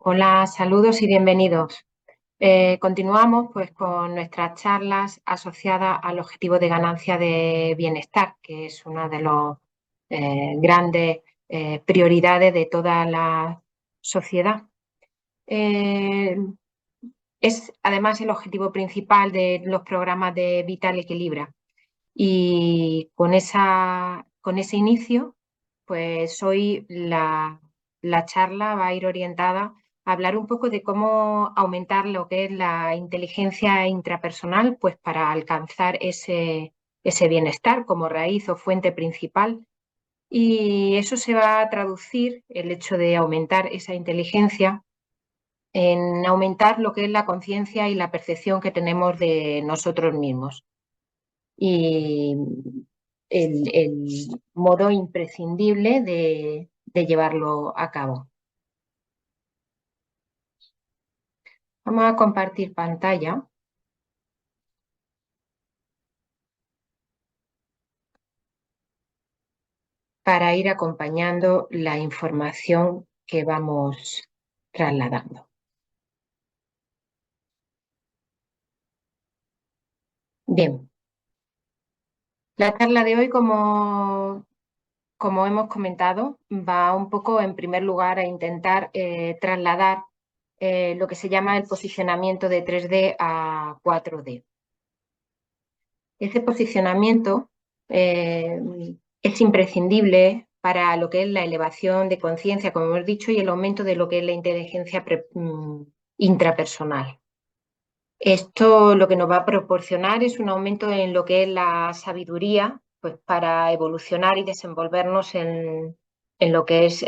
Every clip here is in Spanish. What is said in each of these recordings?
Hola, saludos y bienvenidos. Continuamos pues con nuestras charlas asociadas al objetivo de ganancia de bienestar, que es una de las grandes prioridades de toda la sociedad. Es además el objetivo principal de los programas de Vital Equilibra. Y con ese inicio, pues hoy la charla va a ir orientada a hablar un poco de cómo aumentar lo que es la inteligencia intrapersonal, pues para alcanzar ese bienestar como raíz o fuente principal. Y eso se va a traducir, el hecho de aumentar esa inteligencia, en aumentar lo que es la conciencia y la percepción que tenemos de nosotros mismos. Y el modo imprescindible de llevarlo a cabo. Vamos a compartir pantalla para ir acompañando la información que vamos trasladando. Bien, la charla de hoy, como hemos comentado, va un poco en primer lugar a intentar trasladar lo que se llama el posicionamiento de 3D a 4D. Ese posicionamiento es imprescindible para lo que es la elevación de conciencia, como hemos dicho, y el aumento de lo que es la inteligencia intrapersonal. Esto lo que nos va a proporcionar es un aumento en lo que es la sabiduría, pues para evolucionar y desenvolvernos en lo que es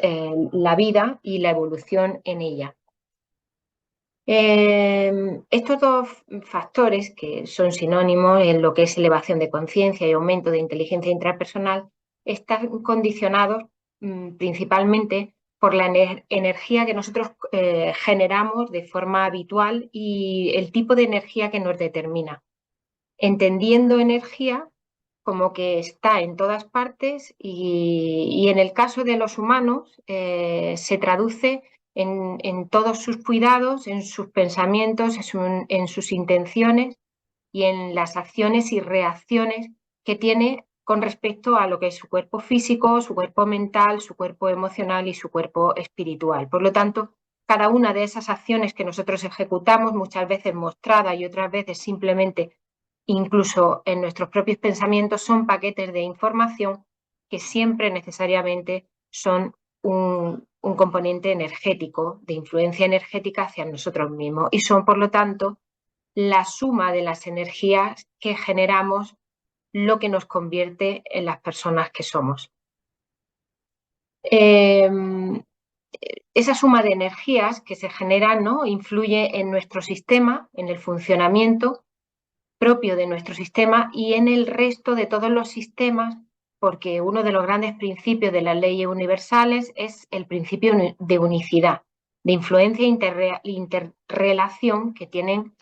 la vida y la evolución en ella. Estos dos factores, que son sinónimos en lo que es elevación de conciencia y aumento de inteligencia intrapersonal, están condicionados principalmente por la energía que nosotros generamos de forma habitual y el tipo de energía que nos determina. Entendiendo energía como que está en todas partes y en el caso de los humanos se traduce en todos sus cuidados, en sus pensamientos, en sus intenciones y en las acciones y reacciones que tiene con respecto a lo que es su cuerpo físico, su cuerpo mental, su cuerpo emocional y su cuerpo espiritual. Por lo tanto, cada una de esas acciones que nosotros ejecutamos, muchas veces mostradas y otras veces simplemente incluso en nuestros propios pensamientos, son paquetes de información que siempre necesariamente son un componente energético, de influencia energética hacia nosotros mismos y son, por lo tanto, la suma de las energías que generamos lo que nos convierte en las personas que somos. Esa suma de energías que se generan, ¿no?, influye en nuestro sistema, en el funcionamiento propio de nuestro sistema y en el resto de todos los sistemas, porque uno de los grandes principios de las leyes universales es el principio de unicidad, de influencia e interrelación que tienen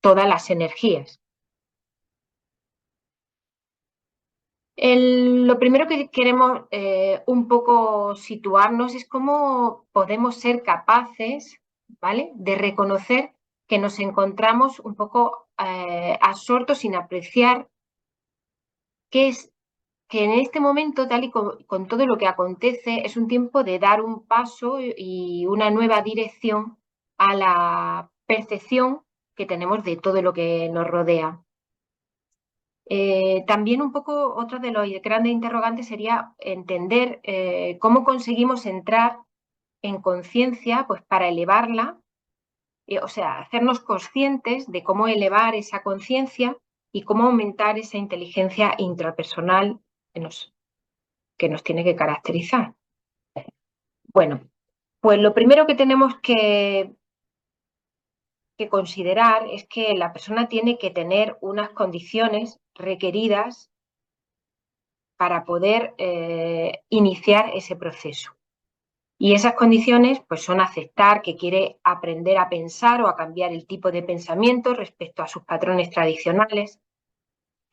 todas las energías. Lo primero que queremos un poco situarnos es cómo podemos ser capaces, ¿vale?, de reconocer que nos encontramos un poco absortos sin apreciar que en este momento, tal y con todo lo que acontece, es un tiempo de dar un paso y una nueva dirección a la percepción que tenemos de todo lo que nos rodea. También un poco otro de los grandes interrogantes sería entender cómo conseguimos entrar en conciencia, pues para elevarla, o sea, hacernos conscientes de cómo elevar esa conciencia y cómo aumentar esa inteligencia intrapersonal que nos tiene que caracterizar. Bueno, pues lo primero que tenemos que considerar es que la persona tiene que tener unas condiciones requeridas para poder iniciar ese proceso. Y esas condiciones pues, son aceptar que quiere aprender a pensar o a cambiar el tipo de pensamiento respecto a sus patrones tradicionales,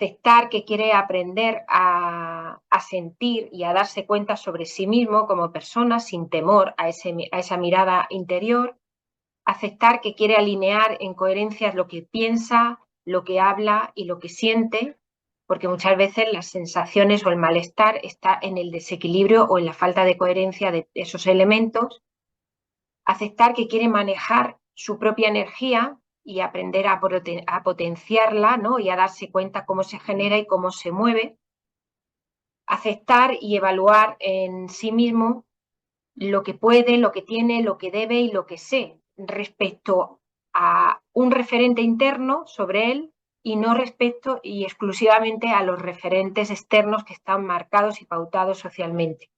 aceptar que quiere aprender a sentir y a darse cuenta sobre sí mismo como persona sin temor a esa mirada interior, aceptar que quiere alinear en coherencia lo que piensa, lo que habla y lo que siente, porque muchas veces las sensaciones o el malestar está en el desequilibrio o en la falta de coherencia de esos elementos, aceptar que quiere manejar su propia energía y aprender a potenciarla, ¿no? Y a darse cuenta cómo se genera y cómo se mueve, aceptar y evaluar en sí mismo lo que puede, lo que tiene, lo que debe y lo que sé respecto a un referente interno sobre él y no respecto y exclusivamente a los referentes externos que están marcados y pautados socialmente.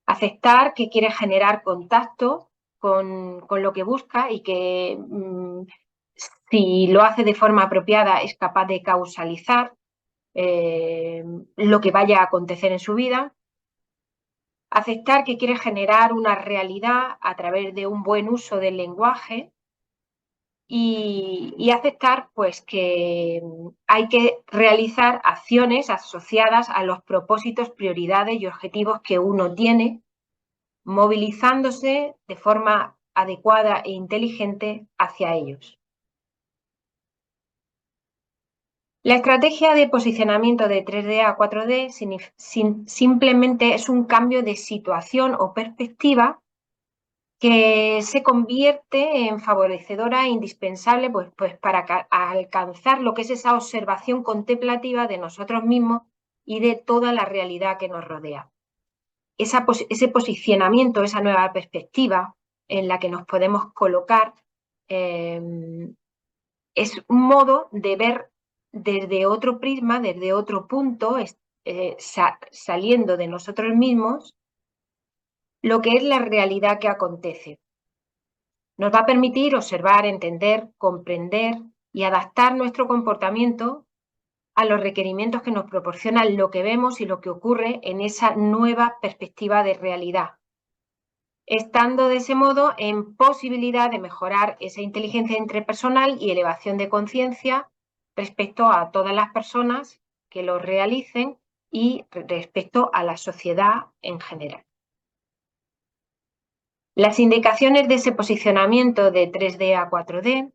Aceptar que quiere generar contacto con lo que busca y que si lo hace de forma apropiada es capaz de causalizar lo que vaya a acontecer en su vida. Aceptar que quiere generar una realidad a través de un buen uso del lenguaje y aceptar pues que hay que realizar acciones asociadas a los propósitos, prioridades y objetivos que uno tiene, movilizándose de forma adecuada e inteligente hacia ellos. La estrategia de posicionamiento de 3D a 4D simplemente es un cambio de situación o perspectiva que se convierte en favorecedora e indispensable pues para alcanzar lo que es esa observación contemplativa de nosotros mismos y de toda la realidad que nos rodea. Ese posicionamiento, esa nueva perspectiva en la que nos podemos colocar, es un modo de ver desde otro prisma, desde otro punto, saliendo de nosotros mismos, lo que es la realidad que acontece. Nos va a permitir observar, entender, comprender y adaptar nuestro comportamiento a los requerimientos que nos proporcionan lo que vemos y lo que ocurre en esa nueva perspectiva de realidad, estando de ese modo en posibilidad de mejorar esa inteligencia interpersonal y elevación de conciencia respecto a todas las personas que lo realicen y respecto a la sociedad en general. Las indicaciones de ese posicionamiento de 3D a 4D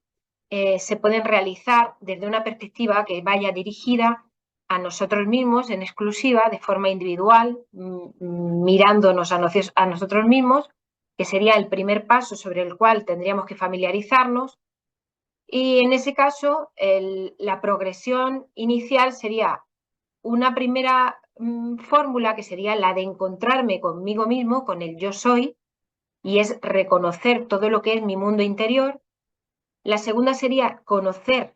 se pueden realizar desde una perspectiva que vaya dirigida a nosotros mismos en exclusiva, de forma individual, mirándonos a nosotros mismos, que sería el primer paso sobre el cual tendríamos que familiarizarnos. Y en ese caso, la progresión inicial sería una primera fórmula que sería la de encontrarme conmigo mismo, con el yo soy, y es reconocer todo lo que es mi mundo interior. La segunda sería conocer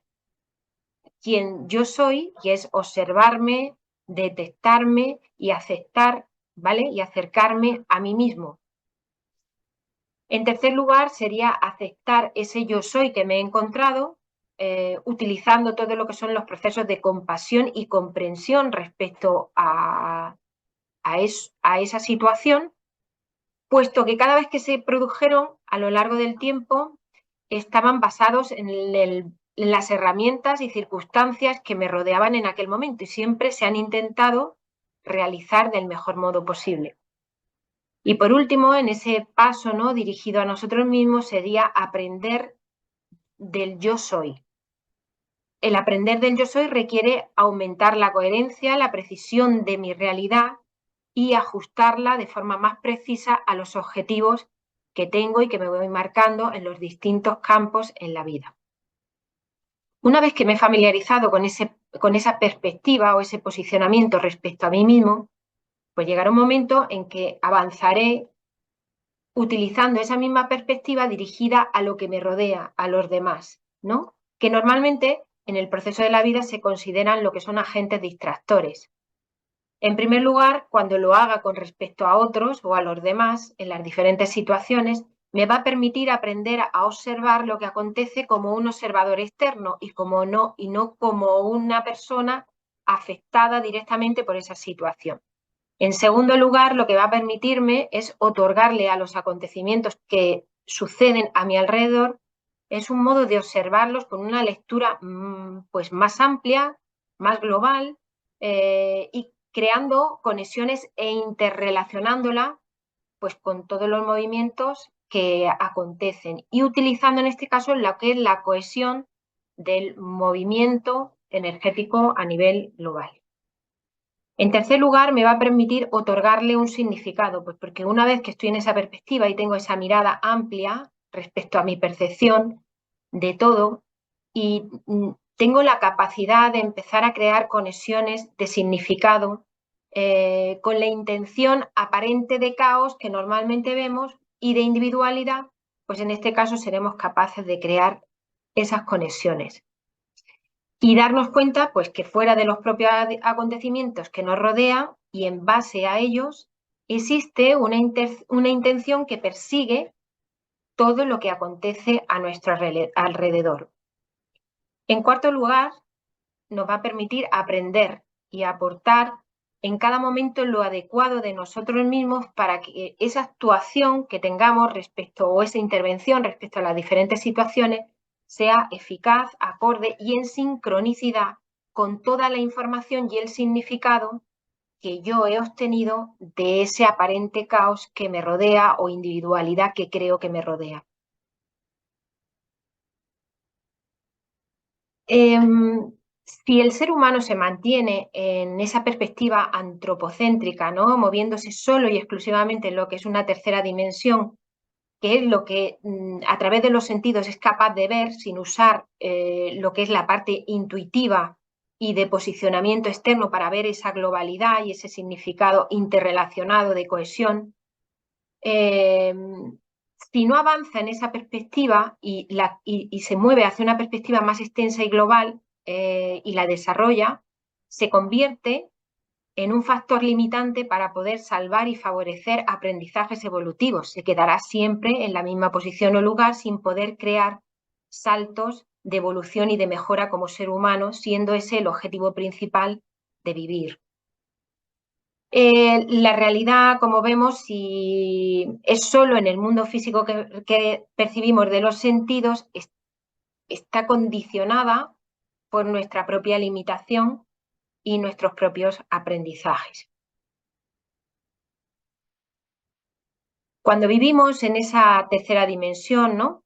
quién yo soy, y es observarme, detectarme y aceptar, ¿vale? Y acercarme a mí mismo. En tercer lugar, sería aceptar ese yo soy que me he encontrado, utilizando todo lo que son los procesos de compasión y comprensión respecto a esa situación, puesto que cada vez que se produjeron a lo largo del tiempo estaban basados en las herramientas y circunstancias que me rodeaban en aquel momento y siempre se han intentado realizar del mejor modo posible. Y por último, en ese paso, ¿no?, dirigido a nosotros mismos, sería aprender del yo soy. El aprender del yo soy requiere aumentar la coherencia, la precisión de mi realidad y ajustarla de forma más precisa a los objetivos que tengo y que me voy marcando en los distintos campos en la vida. Una vez que me he familiarizado con esa perspectiva o ese posicionamiento respecto a mí mismo, pues llegará un momento en que avanzaré utilizando esa misma perspectiva dirigida a lo que me rodea, a los demás, ¿no? Que normalmente en el proceso de la vida se consideran lo que son agentes distractores. En primer lugar, cuando lo haga con respecto a otros o a los demás en las diferentes situaciones, me va a permitir aprender a observar lo que acontece como un observador externo y no como una persona afectada directamente por esa situación. En segundo lugar, lo que va a permitirme es otorgarle a los acontecimientos que suceden a mi alrededor, es un modo de observarlos con una lectura pues más amplia, más global y creando conexiones e interrelacionándola pues, con todos los movimientos que acontecen y utilizando en este caso lo que es la cohesión del movimiento energético a nivel global. En tercer lugar, me va a permitir otorgarle un significado, pues porque una vez que estoy en esa perspectiva y tengo esa mirada amplia respecto a mi percepción de todo y tengo la capacidad de empezar a crear conexiones de significado con la intención aparente de caos que normalmente vemos y de individualidad, pues en este caso seremos capaces de crear esas conexiones y darnos cuenta pues que fuera de los propios acontecimientos que nos rodean y en base a ellos existe una intención que persigue todo lo que acontece a nuestro alrededor. En cuarto lugar, nos va a permitir aprender y aportar en cada momento lo adecuado de nosotros mismos para que esa actuación que tengamos respecto o esa intervención respecto a las diferentes situaciones sea eficaz, acorde y en sincronicidad con toda la información y el significado que yo he obtenido de ese aparente caos que me rodea o individualidad que creo que me rodea. Si el ser humano se mantiene en esa perspectiva antropocéntrica, ¿no? Moviéndose solo y exclusivamente en lo que es una tercera dimensión, que es lo que a través de los sentidos es capaz de ver sin usar lo que es la parte intuitiva y de posicionamiento externo para ver esa globalidad y ese significado interrelacionado de cohesión, eh, si no avanza en esa perspectiva y se mueve hacia una perspectiva más extensa y global y la desarrolla, se convierte en un factor limitante para poder salvar y favorecer aprendizajes evolutivos. Se quedará siempre en la misma posición o lugar sin poder crear saltos de evolución y de mejora como ser humano, siendo ese el objetivo principal de vivir. La realidad, como vemos, si es solo en el mundo físico que percibimos de los sentidos, está condicionada por nuestra propia limitación y nuestros propios aprendizajes. Cuando vivimos en esa tercera dimensión, ¿no?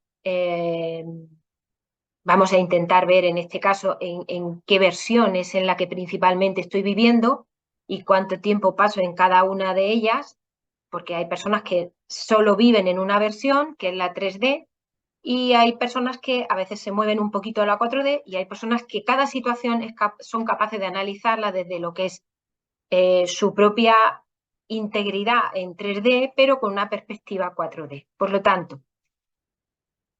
Vamos a intentar ver en este caso en qué versión es en la que principalmente estoy viviendo y cuánto tiempo paso en cada una de ellas, porque hay personas que solo viven en una versión, que es la 3D, y hay personas que a veces se mueven un poquito a la 4D y hay personas que cada situación son capaces de analizarla desde lo que es su propia integridad en 3D, pero con una perspectiva 4D. Por lo tanto,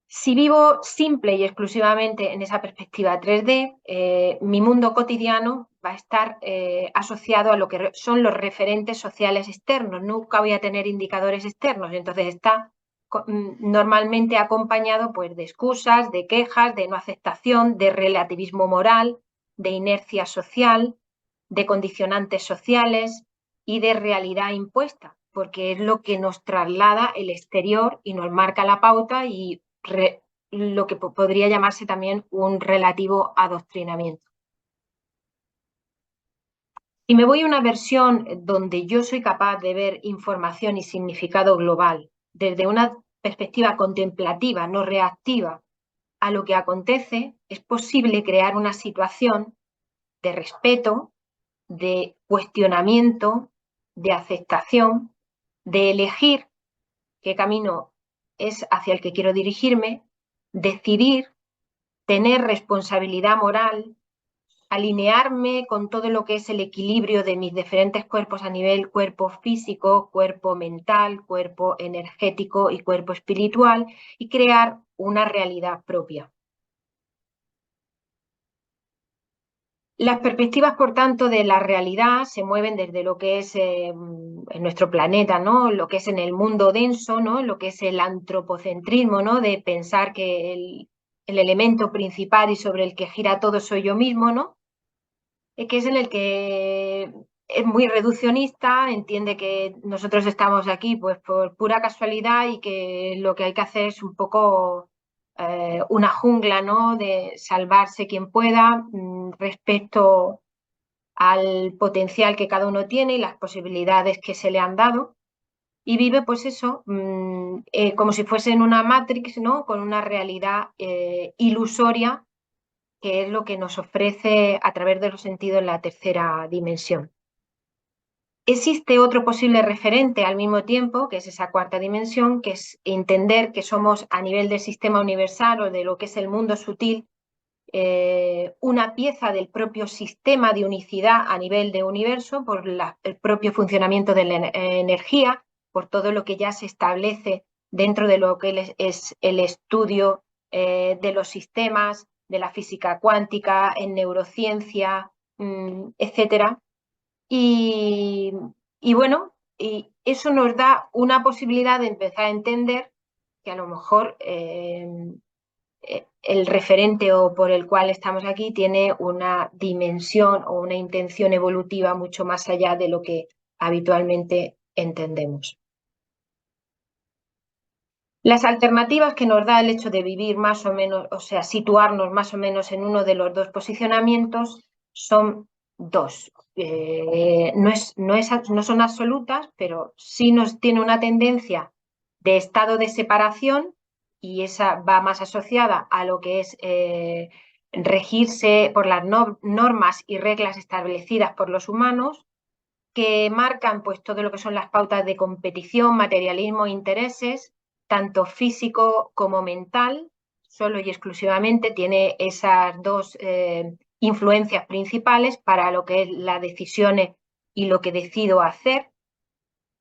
si vivo simple y exclusivamente en esa perspectiva 3D, mi mundo cotidiano va a estar asociado a lo que son los referentes sociales externos. Nunca voy a tener indicadores externos, entonces está normalmente acompañado pues, de excusas, de quejas, de no aceptación, de relativismo moral, de inercia social, de condicionantes sociales y de realidad impuesta, porque es lo que nos traslada el exterior y nos marca la pauta y lo que podría llamarse también un relativo adoctrinamiento. Si me voy a una versión donde yo soy capaz de ver información y significado global desde una perspectiva contemplativa, no reactiva, a lo que acontece, es posible crear una situación de respeto, de cuestionamiento, de aceptación, de elegir qué camino es hacia el que quiero dirigirme, decidir, tener responsabilidad moral, alinearme con todo lo que es el equilibrio de mis diferentes cuerpos a nivel cuerpo físico, cuerpo mental, cuerpo energético y cuerpo espiritual y crear una realidad propia. Las perspectivas, por tanto, de la realidad se mueven desde lo que es en nuestro planeta, ¿no? Lo que es en el mundo denso, ¿no? Lo que es el antropocentrismo, ¿no? De pensar que el elemento principal y sobre el que gira todo soy yo mismo, ¿no? Que es en el que es muy reduccionista, entiende que nosotros estamos aquí pues por pura casualidad y que lo que hay que hacer es un poco una jungla, ¿no? De salvarse quien pueda respecto al potencial que cada uno tiene y las posibilidades que se le han dado, y vive pues eso, como si fuese en una Matrix, ¿no? Con una realidad ilusoria, que es lo que nos ofrece a través de los sentidos en la tercera dimensión. Existe otro posible referente al mismo tiempo, que es esa cuarta dimensión, que es entender que somos a nivel del sistema universal o de lo que es el mundo sutil, una pieza del propio sistema de unicidad a nivel de universo por el propio funcionamiento de la energía, por todo lo que ya se establece dentro de lo que es el estudio de los sistemas, de la física cuántica, en neurociencia, etcétera. Y, y bueno, y eso nos da una posibilidad de empezar a entender que a lo mejor el referente o por el cual estamos aquí tiene una dimensión o una intención evolutiva mucho más allá de lo que habitualmente entendemos. Las alternativas que nos da el hecho de vivir más o menos, o sea, situarnos más o menos en uno de los dos posicionamientos son dos. No son absolutas, pero sí nos tiene una tendencia de estado de separación, y esa va más asociada a lo que es regirse por las normas y reglas establecidas por los humanos, que marcan pues todo lo que son las pautas de competición, materialismo e intereses, tanto físico como mental. Solo y exclusivamente tiene esas dos influencias principales para lo que es las decisiones y lo que decido hacer.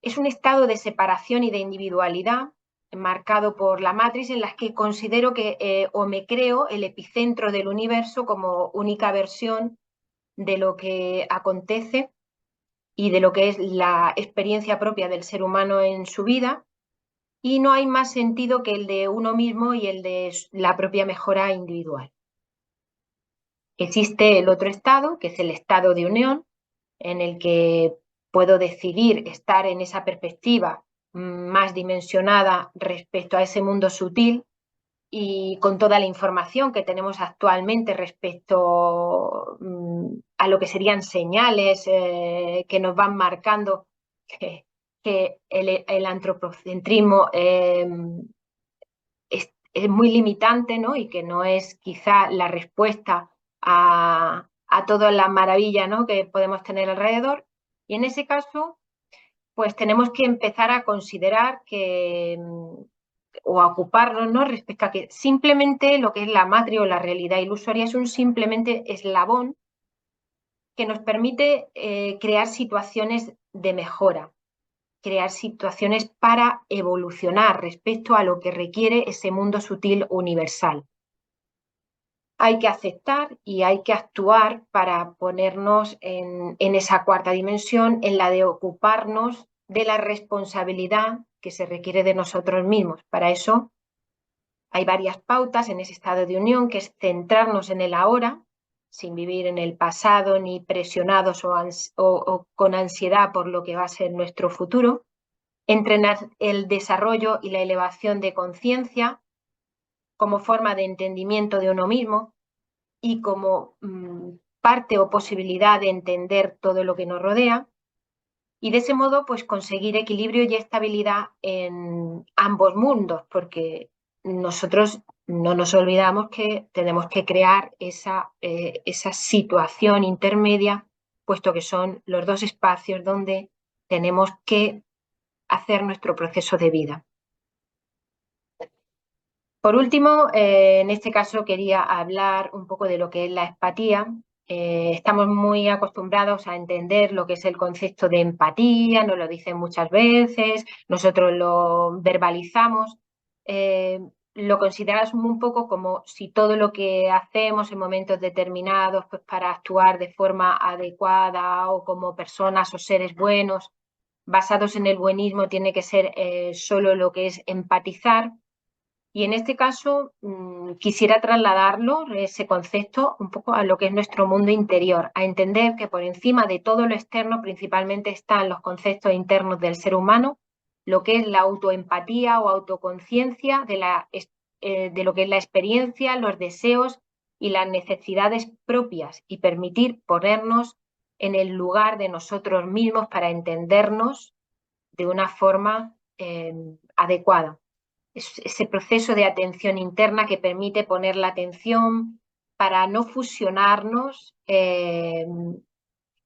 Es un estado de separación y de individualidad marcado por la matriz, en las que considero que o me creo el epicentro del universo como única versión de lo que acontece y de lo que es la experiencia propia del ser humano en su vida, y no hay más sentido que el de uno mismo y el de la propia mejora individual. Existe el otro estado, que es el estado de unión, en el que puedo decidir estar en esa perspectiva más dimensionada respecto a ese mundo sutil, y con toda la información que tenemos actualmente respecto a lo que serían señales que nos van marcando que el antropocentrismo es muy limitante, ¿no? Y que no es quizá la respuesta a toda la maravilla, ¿no?, que podemos tener alrededor. Y en ese caso, pues tenemos que empezar a considerar que o a ocuparnos, ¿no?, respecto a que simplemente lo que es la matriz o la realidad ilusoria es un simplemente eslabón que nos permite crear situaciones de mejora, crear situaciones para evolucionar respecto a lo que requiere ese mundo sutil universal. Hay que aceptar y hay que actuar para ponernos en esa cuarta dimensión, en la de ocuparnos de la responsabilidad que se requiere de nosotros mismos. Para eso hay varias pautas en ese estado de unión, que es centrarnos en el ahora, sin vivir en el pasado ni presionados o con ansiedad por lo que va a ser nuestro futuro. Entrenar el desarrollo y la elevación de conciencia como forma de entendimiento de uno mismo y como parte o posibilidad de entender todo lo que nos rodea. Y de ese modo, pues conseguir equilibrio y estabilidad en ambos mundos, porque nosotros no nos olvidamos que tenemos que crear esa situación intermedia, puesto que son los dos espacios donde tenemos que hacer nuestro proceso de vida. Por último, en este caso quería hablar un poco de lo que es la empatía. Estamos muy acostumbrados a entender lo que es el concepto de empatía, nos lo dicen muchas veces, nosotros lo verbalizamos, lo consideramos un poco como si todo lo que hacemos en momentos determinados, pues para actuar de forma adecuada o como personas o seres buenos, basados en el buenismo, tiene que ser solo lo que es empatizar. Y en este caso quisiera trasladarlo, ese concepto, un poco a lo que es nuestro mundo interior, a entender que por encima de todo lo externo principalmente están los conceptos internos del ser humano, lo que es la autoempatía o autoconciencia de lo que es la experiencia, los deseos y las necesidades propias, y permitir ponernos en el lugar de nosotros mismos para entendernos de una forma adecuada. Es ese proceso de atención interna que permite poner la atención para no fusionarnos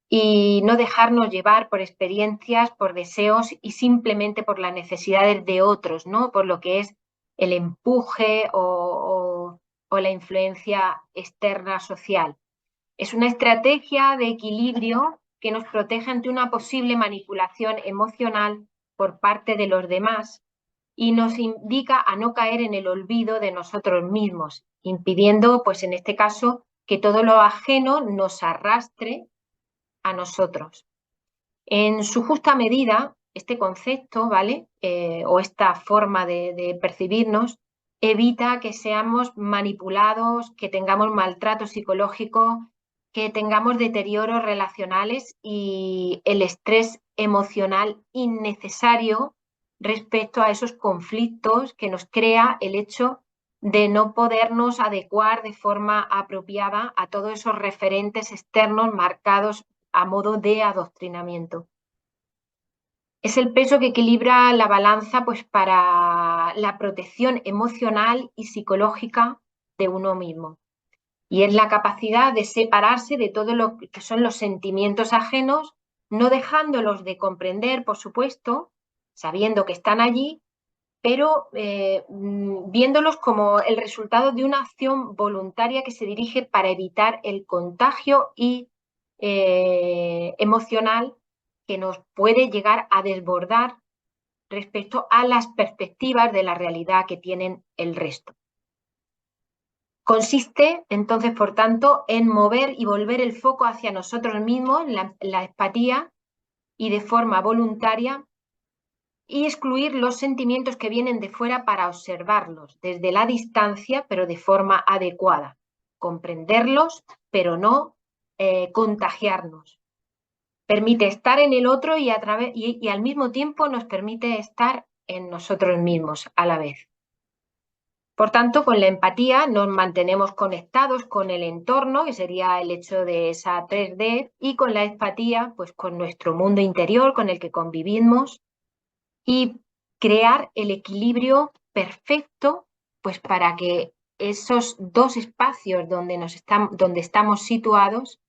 y no dejarnos llevar por experiencias, por deseos y simplemente por las necesidades de otros, ¿no? Por lo que es el empuje o la influencia externa social. Es una estrategia de equilibrio que nos protege ante una posible manipulación emocional por parte de los demás y nos indica a no caer en el olvido de nosotros mismos, impidiendo, pues en este caso, que todo lo ajeno nos arrastre a nosotros. En su justa medida, este concepto, ¿vale? O esta forma de percibirnos evita que seamos manipulados, que tengamos maltrato psicológico, que tengamos deterioros relacionales y el estrés emocional innecesario respecto a esos conflictos que nos crea el hecho de no podernos adecuar de forma apropiada a todos esos referentes externos marcados a modo de adoctrinamiento. Es el peso que equilibra la balanza pues, para la protección emocional y psicológica de uno mismo. Y es la capacidad de separarse de todo lo que son los sentimientos ajenos, no dejándolos de comprender, por supuesto, sabiendo que están allí, pero viéndolos como el resultado de una acción voluntaria que se dirige para evitar el contagio y emocional que nos puede llegar a desbordar respecto a las perspectivas de la realidad que tienen el resto. Consiste, entonces, por tanto, en mover y volver el foco hacia nosotros mismos, la empatía, y de forma voluntaria, y excluir los sentimientos que vienen de fuera para observarlos desde la distancia, pero de forma adecuada. Comprenderlos, pero no contagiarnos. Permite estar en el otro y al mismo tiempo nos permite estar en nosotros mismos a la vez. Por tanto, con la empatía nos mantenemos conectados con el entorno, que sería el hecho de esa 3D, y con la empatía, pues con nuestro mundo interior, con el que convivimos, y crear el equilibrio perfecto, pues para que esos dos espacios donde estamos situados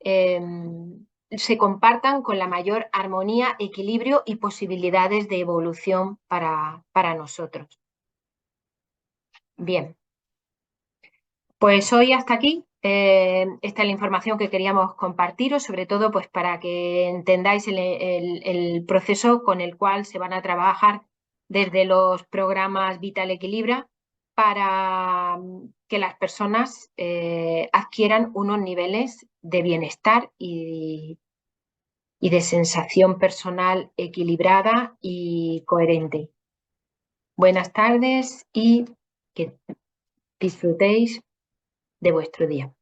se compartan con la mayor armonía, equilibrio y posibilidades de evolución para nosotros. Bien, pues hoy hasta aquí. Esta es la información que queríamos compartiros, sobre todo pues para que entendáis el proceso con el cual se van a trabajar desde los programas Vital Equilibra para que las personas adquieran unos niveles de bienestar y de sensación personal equilibrada y coherente. Buenas tardes y que disfrutéis de vuestro día.